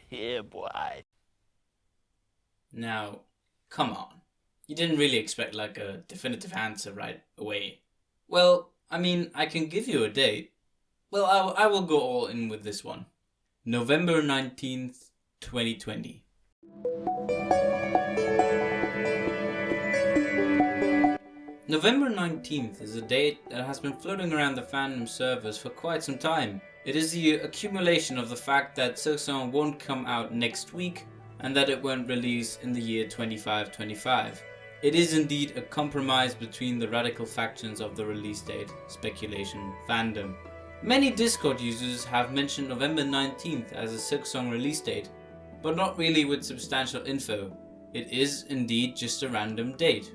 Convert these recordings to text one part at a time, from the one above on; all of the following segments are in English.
Yeah, boy. Now, come on. You didn't really expect like a definitive answer right away. Well, I mean, I can give you a date. Well, I will go all in with this one. November 19th, 2020. November 19th is a date that has been floating around the fandom servers for quite some time. It is the accumulation of the fact that Silksong won't come out next week and that it won't release in the year 2525. It is indeed a compromise between the radical factions of the release date speculation fandom. Many Discord users have mentioned November 19th as a Silksong release date, but not really with substantial info. It is indeed just a random date.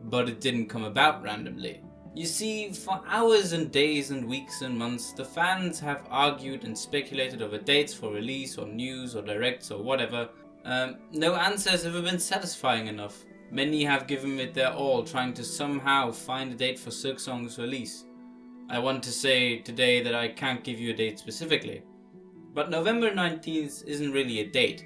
But it didn't come about randomly. You see, for hours and days and weeks and months, the fans have argued and speculated over dates for release or news or directs or whatever. No answer has ever been satisfying enough. Many have given it their all, trying to somehow find a date for Silksong's release. I want to say today that I can't give you a date specifically, but November 19th isn't really a date.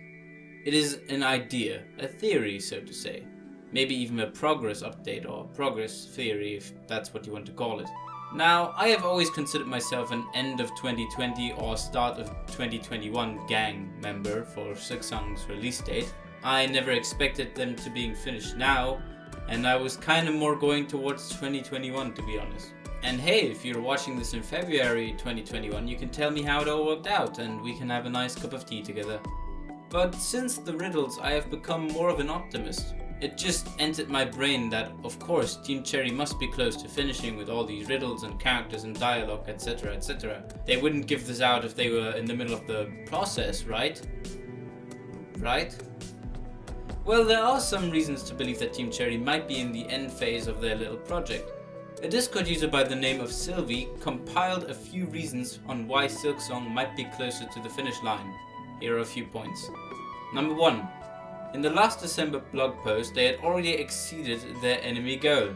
It is an idea, a theory, so to say. Maybe even a progress update or progress theory, if that's what you want to call it. Now, I have always considered myself an end of 2020 or start of 2021 gang member for Silksong's release date. I never expected them to being finished now, and I was kinda more going towards 2021 to be honest. And hey, if you're watching this in February 2021, you can tell me how it all worked out and we can have a nice cup of tea together. But since the riddles, I have become more of an optimist. It just entered my brain that, of course, Team Cherry must be close to finishing with all these riddles and characters and dialogue, etc, etc. They wouldn't give this out if they were in the middle of the process, right? Right? Well, there are some reasons to believe that Team Cherry might be in the end phase of their little project. A Discord user by the name of Sylvie compiled a few reasons on why Silksong might be closer to the finish line. Here are a few points. Number 1. In the last December blog post, they had already exceeded their enemy goal.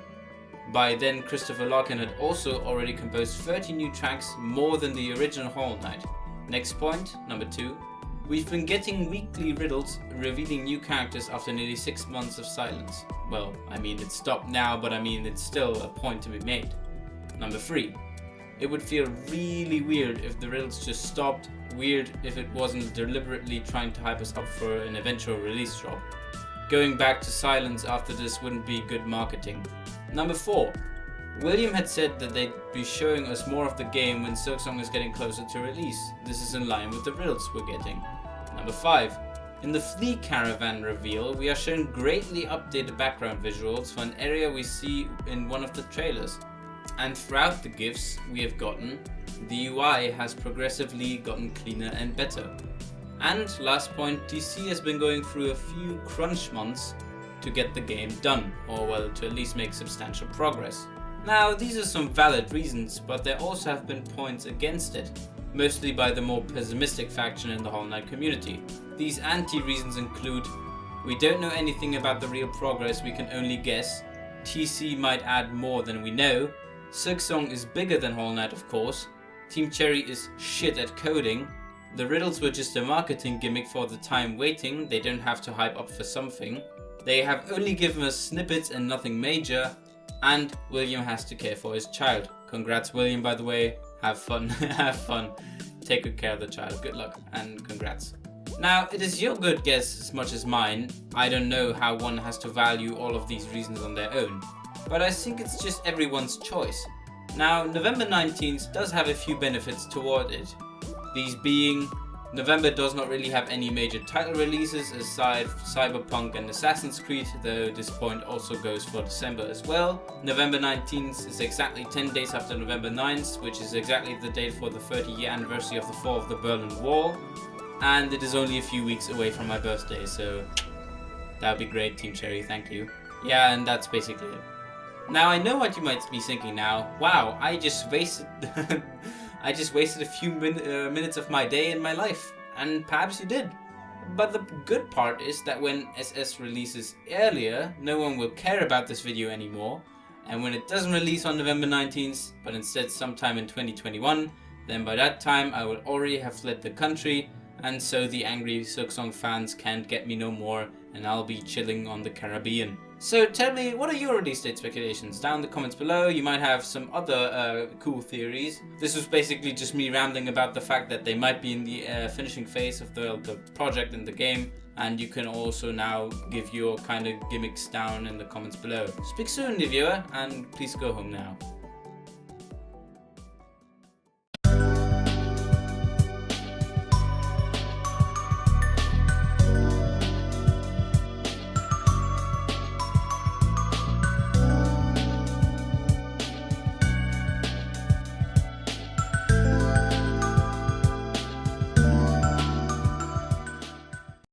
By then, Christopher Larkin had also already composed 30 new tracks, more than the original Hollow Knight. Next point, number 2. We've been getting weekly riddles revealing new characters after nearly 6 months of silence. Well, I mean, it's stopped now, but I mean, it's still a point to be made. Number 3. It would feel really weird if the riddles just stopped, weird if it wasn't deliberately trying to hype us up for an eventual release drop. Going back to silence after this wouldn't be good marketing. Number 4. William had said that they'd be showing us more of the game when Silksong is getting closer to release. This is in line with the riddles we're getting. Number 5. In the Flea Caravan reveal, we are shown greatly updated background visuals for an area we see in one of the trailers. And throughout the gifts we have gotten, the UI has progressively gotten cleaner and better. And last point, TC has been going through a few crunch months to get the game done, or well, to at least make substantial progress. Now, these are some valid reasons, but there also have been points against it, mostly by the more pessimistic faction in the Hollow Knight community. These anti-reasons include: we don't know anything about the real progress, we can only guess, TC might add more than we know, Silksong is bigger than Hollow Knight of course, Team Cherry is shit at coding, the riddles were just a marketing gimmick for the time waiting, they don't have to hype up for something, they have only given us snippets and nothing major, and William has to care for his child. Congrats William, by the way, have fun, have fun, take good care of the child, good luck and congrats. Now, it is your good guess as much as mine, I don't know how one has to value all of these reasons on their own, but I think it's just everyone's choice. Now, November 19th does have a few benefits toward it. These being, November does not really have any major title releases aside from Cyberpunk and Assassin's Creed, though this point also goes for December as well. November 19th is exactly 10 days after November 9th, which is exactly the date for the 30-year anniversary of the fall of the Berlin Wall. And it is only a few weeks away from my birthday, so that would be great, Team Cherry, thank you. Yeah, and that's basically it. Now, I know what you might be thinking now. Wow, I just wasted a few minutes of my day in my life, and perhaps you did. But the good part is that when SS releases earlier, no one will care about this video anymore, and when it doesn't release on November 19th, but instead sometime in 2021, then by that time I will already have fled the country, and so the angry Silksong fans can't get me no more, and I'll be chilling on the Caribbean. So tell me, what are your release date speculations? Down in the comments below. You might have some other cool theories. This was basically just me rambling about the fact that they might be in the finishing phase of the project in the game, and you can also now give your kind of gimmicks down in the comments below. Speak soon, viewer, and please go home now.